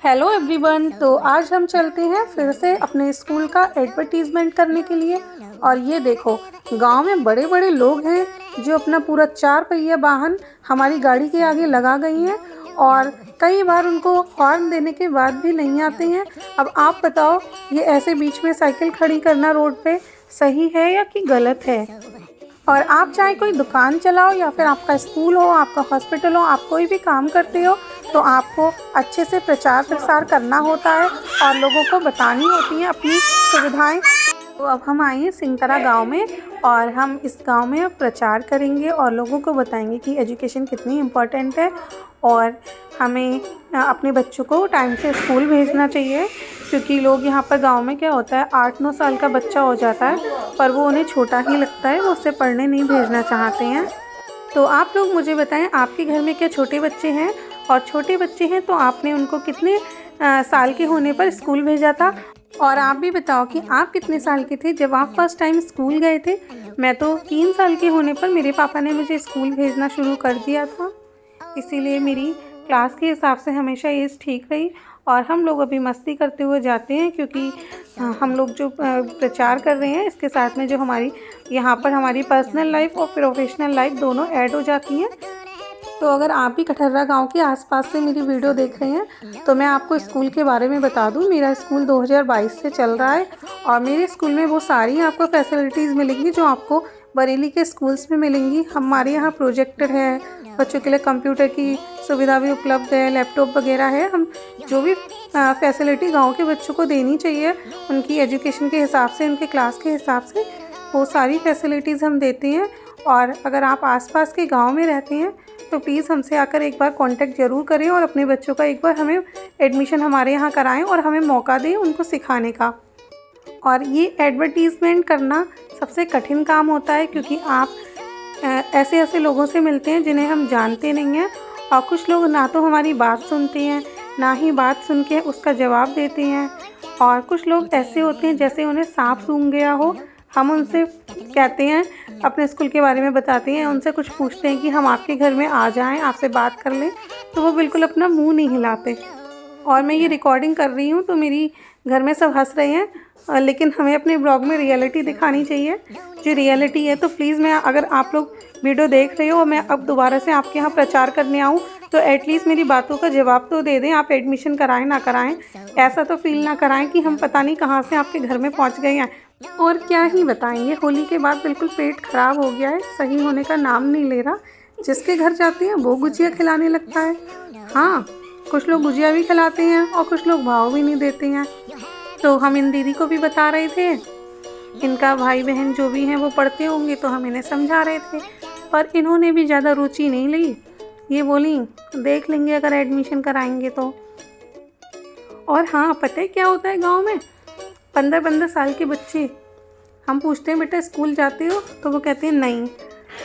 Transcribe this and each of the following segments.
Hello everyone. तो आज हम चलते हैं फिर से अपने स्कूल का एडवर्टीजमेंट करने के लिए। और ये देखो, गांव में बड़े बड़े लोग हैं जो अपना पूरा 4 पहिया वाहन हमारी गाड़ी के आगे लगा गई हैं और कई बार उनको हॉर्न देने के बाद भी नहीं आते हैं। अब आप बताओ, ये ऐसे बीच में साइकिल खड़ी करना रोड पे सही है या कि गलत है? और आप चाहे कोई दुकान चलाओ या फिर आपका स्कूल हो, आपका हॉस्पिटल हो, आप कोई भी काम करते हो तो आपको अच्छे से प्रचार प्रसार करना होता है और लोगों को बतानी होती हैं अपनी सुविधाएं। तो अब हम आए हैं सिंगतरा गांव में और हम इस गांव में अब प्रचार करेंगे और लोगों को बताएंगे कि एजुकेशन कितनी इम्पोर्टेंट है और हमें अपने बच्चों को टाइम से स्कूल भेजना चाहिए। क्योंकि लोग यहाँ पर गांव में क्या होता है, 8-9 साल का बच्चा हो जाता है पर वो उन्हें छोटा ही लगता है, वो उससे पढ़ने नहीं भेजना चाहते हैं। तो आप लोग मुझे बताएं, आपके घर में क्या छोटे बच्चे हैं? और छोटे बच्चे हैं तो आपने उनको कितने साल के होने पर स्कूल भेजा था? और आप भी बताओ कि आप कितने साल के थे जब आप फर्स्ट टाइम स्कूल गए थे? मैं तो 3 साल के होने पर मेरे पापा ने मुझे स्कूल भेजना शुरू कर दिया था, इसीलिए मेरी क्लास के हिसाब से हमेशा एज ठीक रही। और हम लोग अभी मस्ती करते हुए जाते हैं क्योंकि हम लोग जो प्रचार कर रहे हैं इसके साथ में जो हमारी यहाँ पर हमारी पर्सनल लाइफ और प्रोफेशनल लाइफ दोनों ऐड हो जाती हैं। तो अगर आप भी कठर्रा गांव के आसपास से मेरी वीडियो देख रहे हैं तो मैं आपको स्कूल के बारे में बता दूं। मेरा स्कूल 2022 से चल रहा है और मेरे स्कूल में वो सारी आपको फैसिलिटीज़ मिलेंगी जो आपको बरेली के स्कूल्स में मिलेंगी। हमारे यहाँ प्रोजेक्टर है, बच्चों के लिए कंप्यूटर की सुविधा भी उपलब्ध है, लैपटॉप वगैरह है। हम जो भी फैसिलिटी गाँव के बच्चों को देनी चाहिए उनकी एजुकेशन के हिसाब से, उनके क्लास के हिसाब से, वो सारी फैसिलिटीज़ हम देते हैं। और अगर आप आसपास के गांव में रहते हैं तो प्लीज़ हमसे आकर एक बार कांटेक्ट ज़रूर करें और अपने बच्चों का एक बार हमें एडमिशन हमारे यहाँ कराएं और हमें मौका दें उनको सिखाने का। और ये एडवर्टीज़मेंट करना सबसे कठिन काम होता है क्योंकि आप ऐसे ऐसे लोगों से मिलते हैं जिन्हें हम जानते नहीं हैं और कुछ लोग ना तो हमारी बात सुनते हैं ना ही बात सुन के उसका जवाब देते हैं। और कुछ लोग ऐसे होते हैं जैसे उन्हें सांप सूंघ गया हो। हम उनसे कहते हैं, अपने स्कूल के बारे में बताते हैं, उनसे कुछ पूछते हैं कि हम आपके घर में आ जाएं, आपसे बात कर लें, तो वो बिल्कुल अपना मुंह नहीं हिलाते। और मैं ये रिकॉर्डिंग कर रही हूँ तो मेरी घर में सब हंस रहे हैं, लेकिन हमें अपने ब्लॉग में रियलिटी दिखानी चाहिए जो रियलिटी है। तो प्लीज़, मैं अगर आप लोग वीडियो देख रहे हो और मैं अब दोबारा से आपके यहाँ प्रचार करने आऊँ तो एटलीस्ट मेरी बातों का जवाब तो दे दें। आप एडमिशन कराएं ना कराएं, ऐसा तो फील ना कराएं कि हम पता नहीं कहाँ से आपके घर में पहुँच गए हैं। और क्या ही बताएंगे, होली के बाद बिल्कुल पेट खराब हो गया है, सही होने का नाम नहीं ले रहा। जिसके घर जाते हैं वो गुजिया खिलाने लगता है। हाँ, कुछ लोग गुजिया भी खिलाते हैं और कुछ लोग भाव भी नहीं देते हैं। तो हम इन दीदी को भी बता रहे थे, इनका भाई बहन जो भी हैं वो पढ़ते होंगे तो हम इन्हें समझा रहे थे, पर इन्होंने भी ज़्यादा रुचि नहीं ली। ये बोली देख लेंगे अगर एडमिशन कराएंगे तो। और हाँ, पता है क्या होता है गाँव में? 15-15 साल के बच्चे, हम पूछते हैं बेटा स्कूल जाते हो, तो वो कहते हैं नहीं।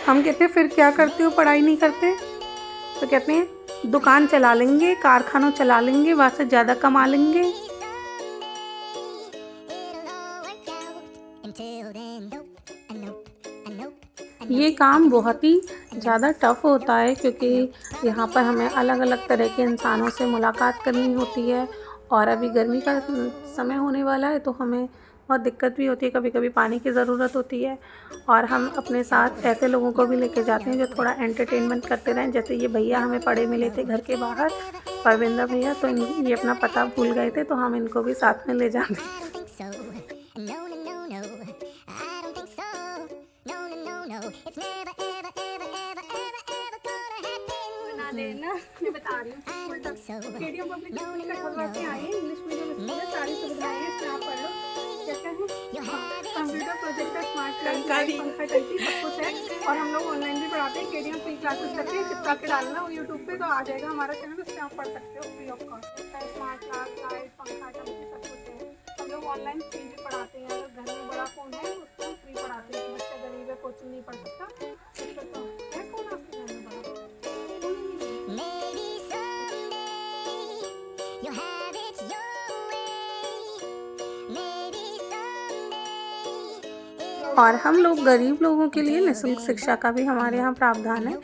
हम कहते हैं फिर क्या करते हो, पढ़ाई नहीं करते? तो कहते हैं दुकान चला लेंगे, कारखाना चला लेंगे, वहाँ से ज़्यादा कमा लेंगे। ये काम बहुत ही ज़्यादा टफ़ होता है क्योंकि यहाँ पर हमें अलग अलग तरह के इंसानों से मुलाकात करनी होती है और अभी गर्मी का समय होने वाला है तो हमें बहुत दिक्कत भी होती है, कभी कभी पानी की ज़रूरत होती है। और हम अपने साथ ऐसे लोगों को भी लेके जाते हैं जो थोड़ा एंटरटेनमेंट करते रहें। जैसे ये भैया हमें पड़े मिले थे घर के बाहर, परविंदर भैया, तो ये अपना पता भूल गए थे तो हम इनको भी साथ में ले जाते। लेना मैं बता रही हूँ, केडीएम पब्लिक स्कूल कठर्रा से आए, इंग्लिश मीडियम स्कूल है, सारी सुविधाएं हैं, इसमें आप पढ़ लो। क्या है, कंप्यूटर, प्रोजेक्टर, स्मार्ट क्लास, पंखा, टंकी, सब कुछ है। और हम लोग ऑनलाइन भी पढ़ाते हैं, केडीएम फ्री क्लासेस करके चिपका के डालना और यूट्यूब पे तो आ जाएगा हमारा चैनल, उससे आप पढ़ सकते हो free of cost. Smart class, light, पंखा, टंकी, सब कुछ है। हम लोग ऑनलाइन फ्री भी पढ़ाते हैं, अगर घर में बड़ा फ़ोन है तो उसको फ्री पढ़ाते हैं। बच्चा गरीब है, कोचिंग नहीं पढ़ सकता, तो है फ़ोन आपके घर में बड़ा? और हम लोग गरीब लोगों के लिए निःशुल्क शिक्षा का भी हमारे यहाँ प्रावधान है।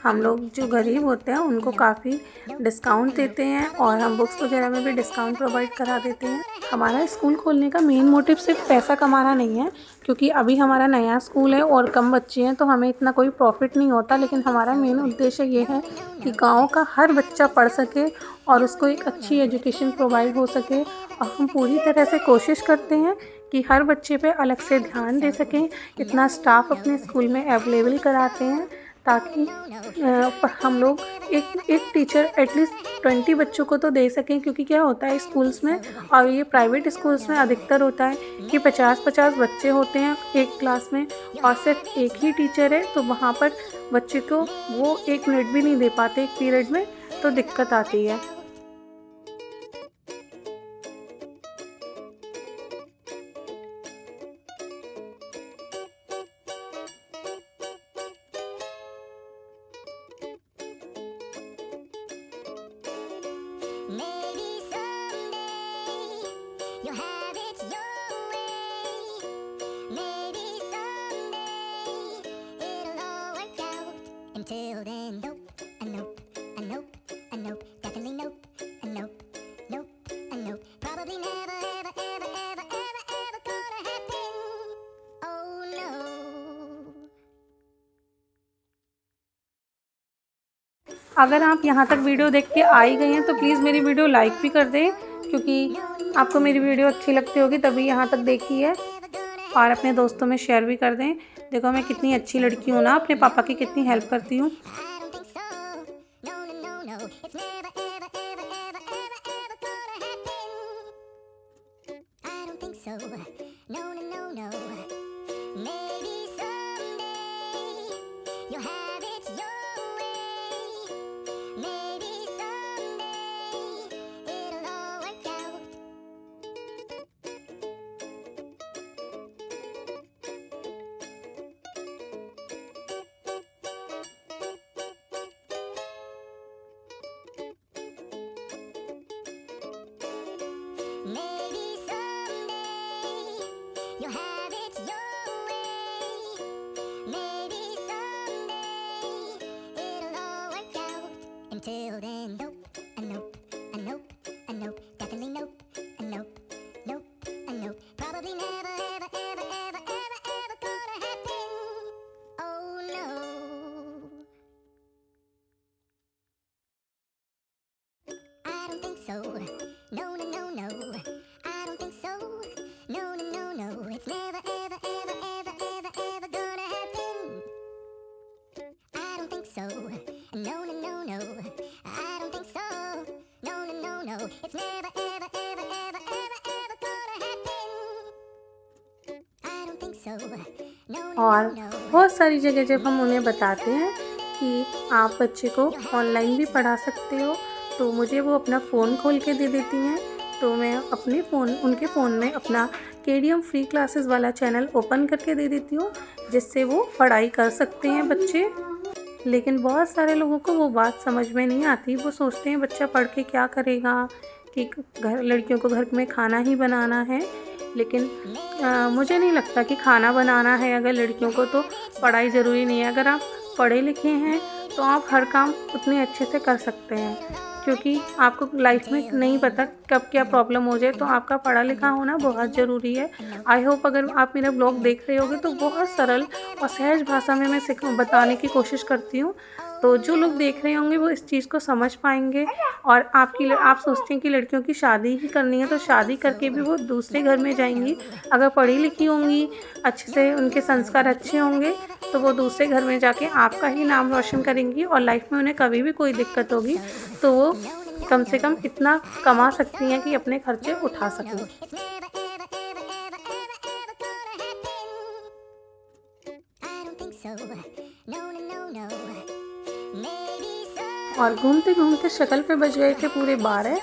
हम लोग जो गरीब होते हैं उनको काफ़ी डिस्काउंट देते हैं और हम बुक्स वगैरह में भी डिस्काउंट प्रोवाइड करा देते हैं। हमारा स्कूल खोलने का मेन मोटिव सिर्फ पैसा कमाना नहीं है, क्योंकि अभी हमारा नया स्कूल है और कम बच्चे हैं तो हमें इतना कोई प्रॉफिट नहीं होता, लेकिन हमारा मेन उद्देश्य ये है कि गाँव का हर बच्चा पढ़ सके और उसको एक अच्छी एजुकेशन प्रोवाइड हो सके। और हम पूरी तरह से कोशिश करते हैं कि हर बच्चे पे अलग से ध्यान दे सकें। इतना स्टाफ अपने स्कूल में अवेलेबल कराते हैं ताकि हम लोग एक टीचर एटलीस्ट 20 बच्चों को तो दे सकें, क्योंकि क्या होता है स्कूल्स में और ये प्राइवेट स्कूल्स में अधिकतर होता है कि 50-50 बच्चे होते हैं एक क्लास में और सिर्फ एक ही टीचर है, तो वहाँ पर बच्चे को वो 1 मिनट भी नहीं दे पाते एक पीरियड में, तो दिक्कत आती है। Maybe someday you'll have it your way. Maybe someday it'll all work out. Until then, nope, nope, nope, nope, definitely nope, nope, nope, nope. Probably never, ever, ever, ever, ever, ever gonna happen. Oh no. अगर आप यहाँ तक video देख के आ ही गए हैं तो please मेरी वीडियो लाइक भी कर दें, क्योंकि आपको मेरी वीडियो अच्छी लगती होगी तभी यहाँ तक देखी है। और अपने दोस्तों में शेयर भी कर दें। देखो मैं कितनी अच्छी लड़की हूँ ना, अपने पापा की कितनी हेल्प करती हूँ। Maybe someday you'll have it your way. Maybe someday it'll all work out. Until then, nope, nope, nope, nope, definitely nope, nope, nope, nope. Probably never, ever, ever, ever, ever, ever gonna happen. Oh no. I don't think so. No, no, no, no. I don't think so. No, no, no, no. It's never, ever, ever, ever, ever, ever gonna happen. I don't think so. No, no, no, no. I don't think so. No, no, no, no. It's never, ever, ever, ever, ever, ever gonna happen. I don't think so. No, no, और no, no. बहुत सारी जगह जब हम उन्हें बताते हैं कि आप बच्चे को ऑनलाइन भी पढ़ा सकते हो, तो मुझे वो अपना फ़ोन खोल के दे देती हैं। तो मैं अपने उनके फ़ोन में अपना KDM फ्री क्लासेस वाला चैनल ओपन करके दे देती हूँ, जिससे वो पढ़ाई कर सकते हैं बच्चे। लेकिन बहुत सारे लोगों को वो बात समझ में नहीं आती। वो सोचते हैं बच्चा पढ़ के क्या करेगा, कि लड़कियों को घर में खाना ही बनाना है। लेकिन मुझे नहीं लगता कि खाना बनाना है अगर लड़कियों को, तो पढ़ाई ज़रूरी नहीं है। अगर आप पढ़े लिखे हैं तो आप हर काम उतने अच्छे से कर सकते हैं, क्योंकि आपको लाइफ में नहीं पता कब क्या प्रॉब्लम हो जाए, तो आपका पढ़ा लिखा होना बहुत ज़रूरी है। आई होप अगर आप मेरा ब्लॉग देख रहे होगे तो बहुत सरल और सहज भाषा में मैं बताने की कोशिश करती हूँ, तो जो लोग देख रहे होंगे वो इस चीज़ को समझ पाएंगे। और आप सोचते हैं कि लड़कियों की शादी ही करनी है, तो शादी करके भी वो दूसरे घर में जाएंगी। अगर पढ़ी लिखी होंगी, अच्छे से उनके संस्कार अच्छे होंगे, तो वो दूसरे घर में जाके आपका ही नाम रोशन करेंगी और लाइफ में उन्हें कभी भी कोई दिक्कत होगी तो वो कम से कम इतना कमा सकती हैं कि अपने खर्चे उठा सकें। और घूमते घूमते शक्ल पे बज गए थे पूरे 12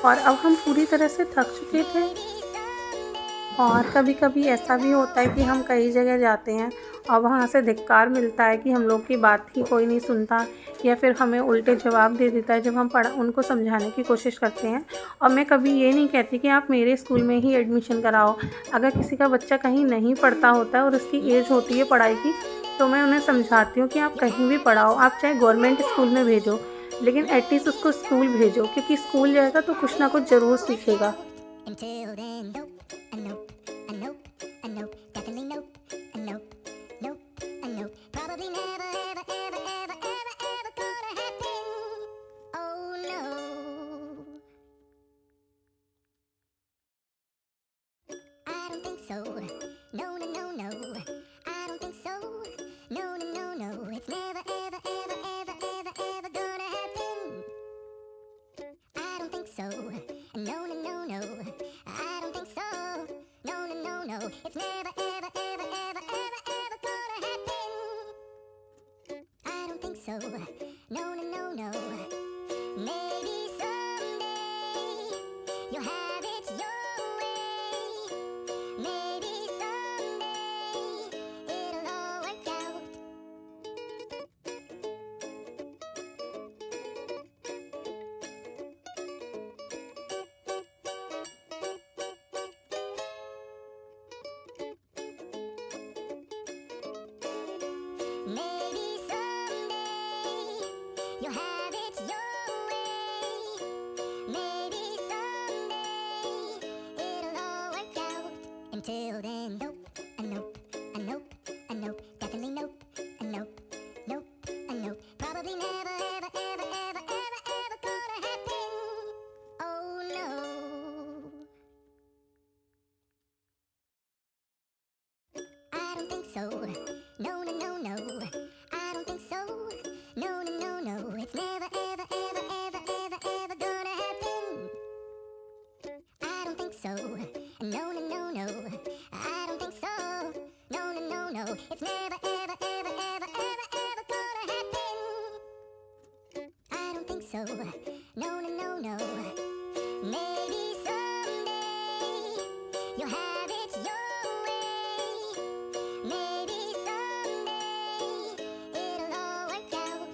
और अब हम पूरी तरह से थक चुके थे। और कभी कभी ऐसा भी होता है कि हम कई जगह जाते हैं और वहाँ से धिक्कार मिलता है कि हम लोग की बात ही कोई नहीं सुनता, या फिर हमें उल्टे जवाब दे देता है जब हम उनको समझाने की कोशिश करते हैं। और मैं कभी ये नहीं कहती कि आप मेरे स्कूल में ही एडमिशन कराओ। अगर किसी का बच्चा कहीं नहीं पढ़ता होता है और उसकी एज होती है पढ़ाई की, तो मैं उन्हें समझाती हूँ कि आप कहीं भी पढ़ाओ, आप चाहे गवर्नमेंट स्कूल में भेजो, लेकिन एटलीस्ट उसको स्कूल भेजो, क्योंकि स्कूल जाएगा तो कुछ ना कुछ ज़रूर सीखेगा। Until then, nope, and nope, and nope, and nope, definitely nope, and nope, nope, and nope. Probably never, ever, ever, ever, ever, ever gonna happen. Oh no, I don't think so. No, no, no, no. I don't think so. No, no, no, no. It's never, ever, ever, ever, ever, ever gonna happen. I don't think so. No, no, no, no. I don't think so. No, no, no, no. It's never, ever, ever, ever, ever, ever gonna happen. I don't think so. No, no, no, no. Maybe someday you'll have it your way. Maybe someday it'll all work out. Maybe someday you'll have it your way. Maybe someday it'll all work out. Until then, nope, and nope, and nope, and nope, definitely nope, and nope, nope, and nope. Probably never, ever, ever, ever, ever, ever gonna happen. Oh no, I don't think so. No, no, no, no. I don't think so. No, no, no, no. It's never, ever, ever, ever, ever, ever gonna happen. I don't think so. No, no, no, no. I don't think so. No, no, no, no. It's never, ever, ever, ever, ever, ever gonna happen. I don't think so. No, no, no, no. Maybe someday you'll have it your way. Maybe someday it'll all work out.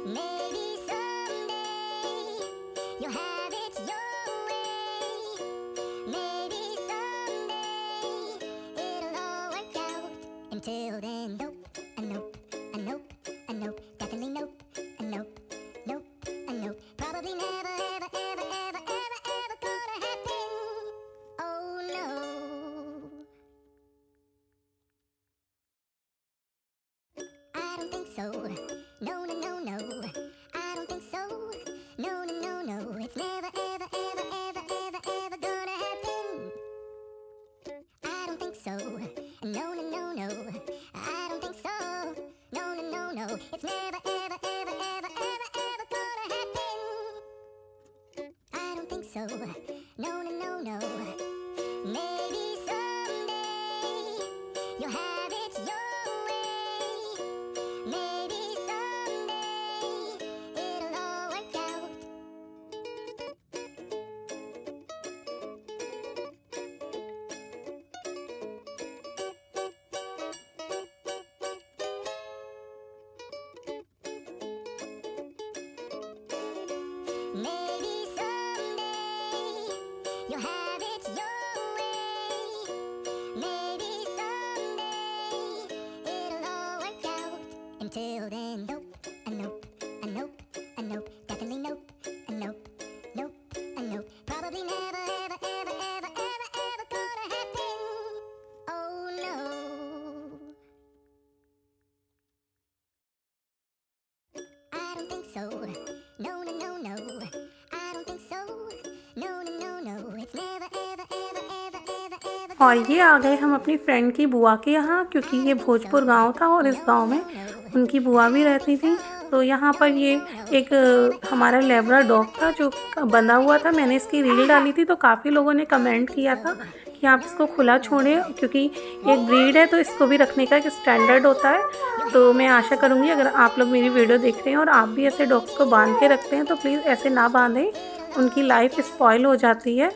Maybe someday you'll have it your way. Maybe someday it'll all work out. Until then, nope, and nope, and nope, and nope, definitely nope, and nope, nope, and nope. Probably never, ever, ever, ever, ever, ever gonna happen. Oh no, I don't think so. No, no, no, no. I don't think so. No, no, no, no. It's never, ever, ever, ever, ever, ever gonna happen. I don't think so. No, no, no, no. I don't think so. No, no, no, no. It's never, ever, ever, ever, ever, ever gonna happen. I don't think so. No, no, no, no. Maybe someday you'll have it your way. Maybe someday it'll all work out. Maybe someday you'll have it your way. Maybe someday it'll all work out. Until then, nope, and nope, and nope, and nope, definitely nope, and nope, nope, and nope. Probably never, ever, ever, ever, ever, ever gonna happen. Oh no, I don't think so. No, no, no, no. I don't think so. No, no, no, no. It's never, ever, ever, ever, ever, ever. और ये आ गए हम अपनी friend की बुआ के यहाँ, क्योंकि ये भोजपुर गांव था और इस गांव में उनकी बुआ भी रहती थी। तो यहाँ पर ये एक हमारा लेब्रा डॉग था जो बंधा हुआ था। मैंने इसकी रील डाली थी तो काफ़ी लोगों ने कमेंट किया था कि आप इसको खुला छोड़ें, क्योंकि एक ब्रीड है तो इसको भी रखने का एक स्टैंडर्ड होता है। तो मैं आशा करूँगी अगर आप लोग मेरी वीडियो देख रहे हैं और आप भी ऐसे डॉग्स को बांध के रखते हैं तो प्लीज़ ऐसे ना बांधें, उनकी लाइफ स्पॉइल हो जाती है।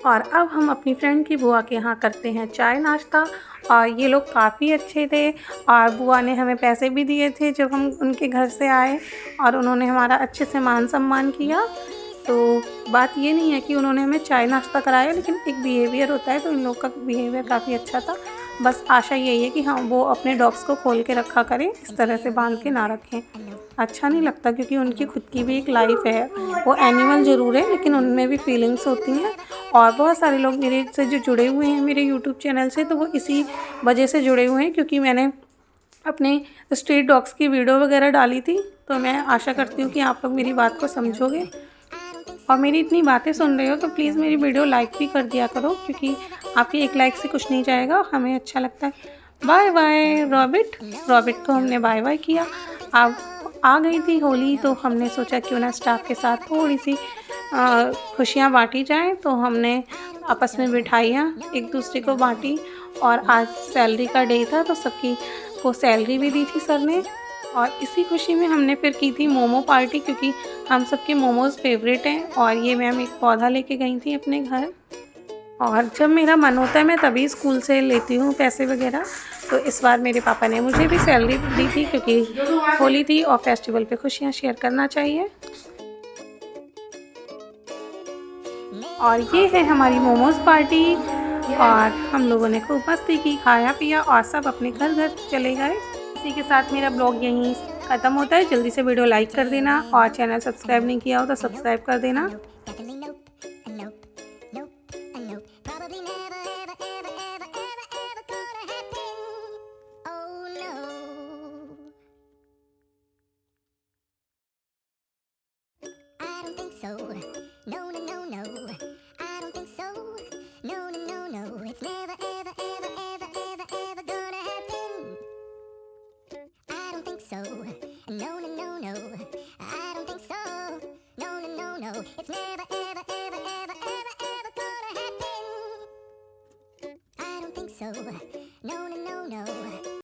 और अब हम अपनी फ्रेंड की बुआ के यहाँ करते हैं चाय नाश्ता। और ये लोग काफ़ी अच्छे थे और बुआ ने हमें पैसे भी दिए थे जब हम उनके घर से आए और उन्होंने हमारा अच्छे से मान सम्मान किया। तो बात ये नहीं है कि उन्होंने हमें चाय नाश्ता कराया, लेकिन एक बिहेवियर होता है, तो इन लोग का बिहेवियर काफ़ी अच्छा था। बस आशा यही है कि हाँ, वो अपने डॉग्स को खोल के रखा करें, इस तरह से बांध के ना रखें। अच्छा नहीं लगता क्योंकि उनकी खुद की भी एक लाइफ है। वो एनिमल ज़रूर है लेकिन उनमें भी फीलिंग्स होती हैं। और बहुत सारे लोग मेरे से जो जुड़े हुए हैं मेरे यूट्यूब चैनल से, तो वो इसी वजह से जुड़े हुए हैं क्योंकि मैंने अपने स्ट्रीट डॉग्स की वीडियो वगैरह डाली थी। तो मैं आशा करती हूँ कि आप लोग मेरी बात को समझोगे और मेरी इतनी बातें सुन रहे हो तो प्लीज़ मेरी वीडियो लाइक भी कर दिया करो, क्योंकि आपकी एक लाइक से कुछ नहीं जाएगा, हमें अच्छा लगता है। Bye bye rabbit. रॉबिट को हमने बाय बाय किया। अब आ गई थी होली तो हमने सोचा क्यों ना स्टाफ के साथ थोड़ी सी खुशियाँ बांटी जाएं, तो हमने आपस में मिठाइयाँ एक दूसरे को बांटी। और आज सैलरी का डे था तो सबकी को सैलरी भी दी थी सर ने। और इसी खुशी में हमने फिर की थी मोमो पार्टी, क्योंकि हम सबके मोमोज़ फेवरेट हैं। और ये मैम एक पौधा लेके गई थी अपने घर। और जब मेरा मन होता है मैं तभी स्कूल से लेती हूँ पैसे वगैरह। तो इस बार मेरे पापा ने मुझे भी सैलरी दी थी क्योंकि होली थी और फेस्टिवल पे खुशियाँ शेयर करना चाहिए। और ये है हमारी मोमोज़ पार्टी और हम लोगों ने खूब मस्ती की, खाया पिया और सब अपने घर घर चले गए। इसी के साथ मेरा ब्लॉग यहीं ख़त्म होता है। जल्दी से वीडियो लाइक कर देना और चैनल सब्सक्राइब नहीं किया हो तो सब्सक्राइब कर देना। Definitely nope, and nope, nope, and nope. Probably never, ever, ever, ever, ever, ever gonna happen. Oh no. I don't think so. No, no, no, no. I don't think so. No, no, no, no. It's never, ever, ever, ever, ever, ever gonna happen. I don't think so. No, no, no, no. I don't think so. No, no, no, no. It's never, ever, ever, ever, ever, ever gonna happen. I don't think so. No, no, no, no.